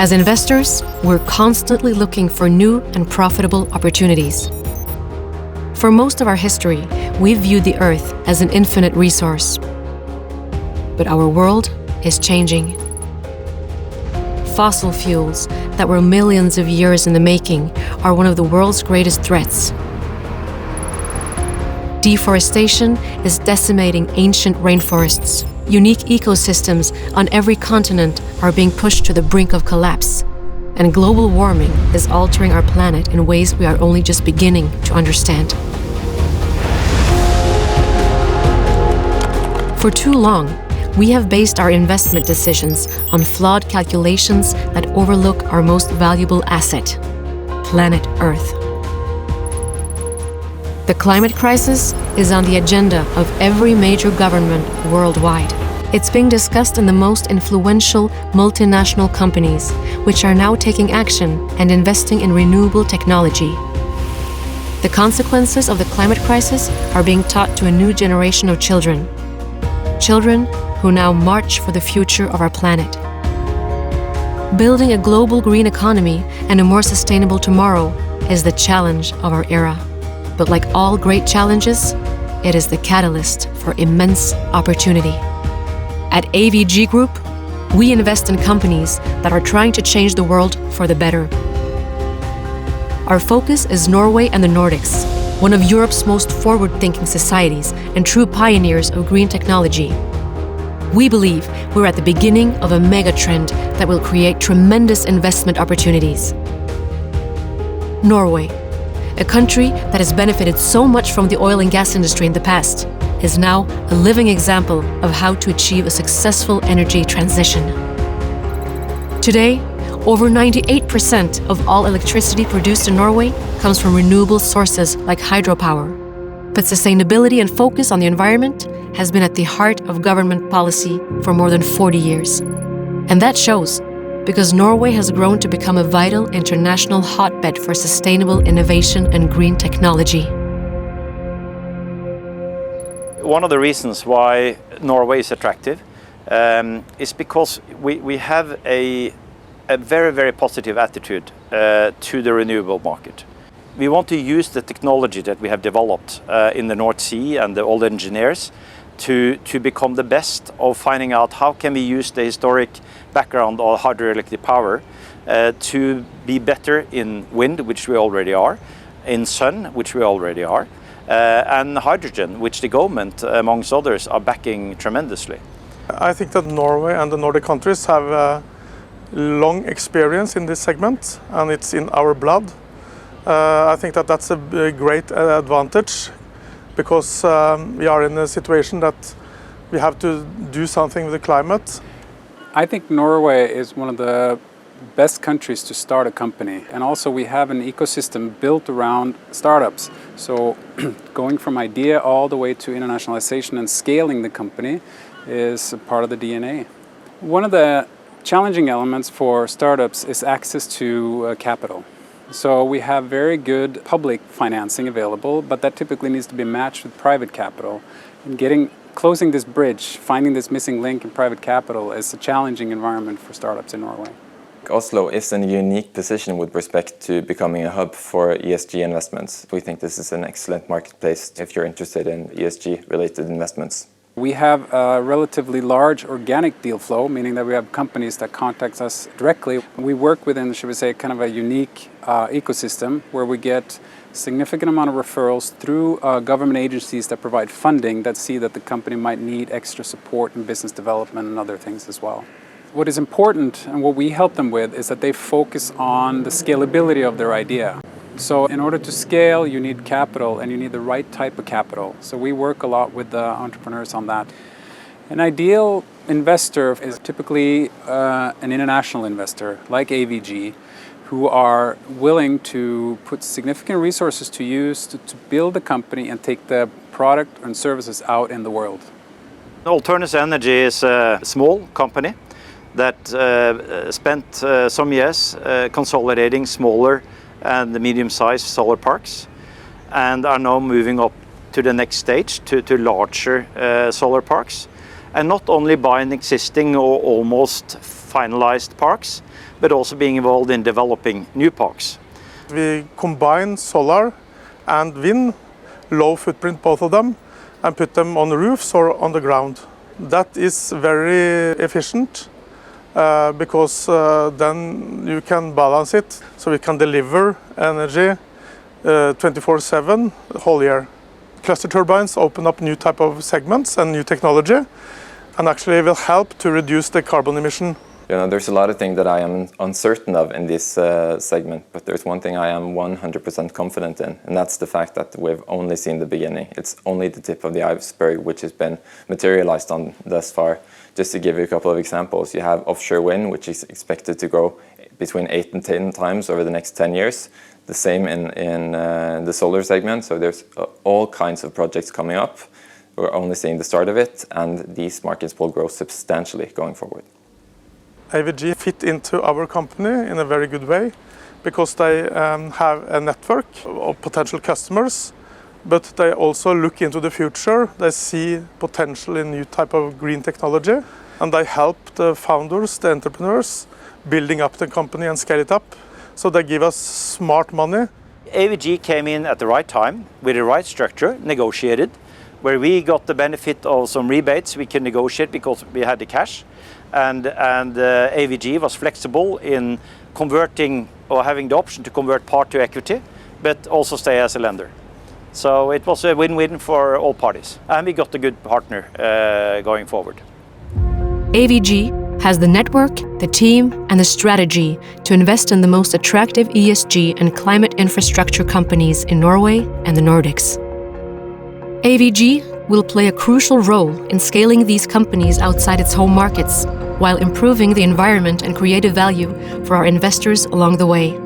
As investors, we're constantly looking for new and profitable opportunities. For most of our history, we've viewed the Earth as an infinite resource. But our world is changing. Fossil fuels that were millions of years in the making are one of the world's greatest threats. Deforestation is decimating ancient rainforests. Unique ecosystems on every continent are being pushed to the brink of collapse. And global warming is altering our planet in ways we are only just beginning to understand. For too long, we have based our investment decisions on flawed calculations that overlook our most valuable asset, planet Earth. The climate crisis is on the agenda of every major government worldwide. It's being discussed in the most influential multinational companies, which are now taking action and investing in renewable technology. The consequences of the climate crisis are being taught to a new generation of children. Children who now march for the future of our planet. Building a global green economy and a more sustainable tomorrow is the challenge of our era. But like all great challenges, it is the catalyst for immense opportunity. At AVG Group, we invest in companies that are trying to change the world for the better. Our focus is Norway and the Nordics, one of Europe's most forward-thinking societies and true pioneers of green technology. We believe we're at the beginning of a mega-trend that will create tremendous investment opportunities. Norway, a country that has benefited so much from the oil and gas industry in the past, is now a living example of how to achieve a successful energy transition. Today, over 98% of all electricity produced in Norway comes from renewable sources like hydropower. But sustainability and focus on the environment has been at the heart of government policy for more than 40 years. And that shows, because Norway has grown to become a vital international hotbed for sustainable innovation and green technology. One of the reasons why Norway is attractive is because we have a very, very positive attitude to the renewable market. We want to use the technology that we have developed in the North Sea and all the engineers to become the best of finding out how can we use the historic background of hydroelectric power to be better in wind, which we already are, in sun, which we already are, and hydrogen, which the government, amongst others, are backing tremendously. I think that Norway and the Nordic countries have a long experience in this segment, and it's in our blood. I think that that's a great advantage, because we are in a situation that we have to do something with the climate. I think Norway is one of the best countries to start a company, and also we have an ecosystem built around startups. So going from idea all the way to internationalization and scaling the company is a part of the DNA. One of the challenging elements for startups is access to capital. So we have very good public financing available, but that typically needs to be matched with private capital. And closing this bridge, finding this missing link in private capital is a challenging environment for startups in Norway. Oslo is in a unique position with respect to becoming a hub for ESG investments. We think this is an excellent marketplace if you're interested in ESG-related investments. We have a relatively large organic deal flow, meaning that we have companies that contact us directly. We work within, should we say, kind of a unique ecosystem where we get significant amount of referrals through government agencies that provide funding that see that the company might need extra support in business development and other things as well. What is important and what we help them with is that they focus on the scalability of their idea. So in order to scale, you need capital and you need the right type of capital. So we work a lot with the entrepreneurs on that. An ideal investor is typically an international investor like AVG, who are willing to put significant resources to use to build a company and take the product and services out in the world. Alternative Energy is a small company that spent some years consolidating smaller and the medium-sized solar parks, and are now moving up to the next stage to larger solar parks. and not only buying existing or almost finalized parks, but also being involved in developing new parks. We combine solar and wind, low footprint both of them, and put them on the roofs or on the ground. That is very efficient because then you can balance it, so we can deliver energy 24/7 the whole year. Cluster turbines open up new type of segments and new technology, and actually will help to reduce the carbon emission. You know, there's a lot of things that I am uncertain of in this segment, but there's one thing I am 100% confident in, and that's the fact that we've only seen the beginning. It's only the tip of the iceberg which has been materialized on thus far. Just to give you a couple of examples, you have offshore wind, which is expected to grow between 8 and 10 times over the next 10 years. The same in the solar segment, so there's all kinds of projects coming up. We're only seeing the start of it, and these markets will grow substantially going forward. AVG fit into our company in a very good way because they have a network of potential customers, but they also look into the future. They see potential in new type of green technology, and they help the founders, the entrepreneurs, building up the company and scale it up. So they give us smart money. AVG came in at the right time with the right structure, negotiated, where we got the benefit of some rebates we can negotiate because we had the cash, and AVG was flexible in converting or having the option to convert part to equity, but also stay as a lender. So it was a win-win for all parties, and we got a good partner going forward. AVG has the network, the team, and the strategy to invest in the most attractive ESG and climate infrastructure companies in Norway and the Nordics. AVG will play a crucial role in scaling these companies outside its home markets, while improving the environment and creative value for our investors along the way.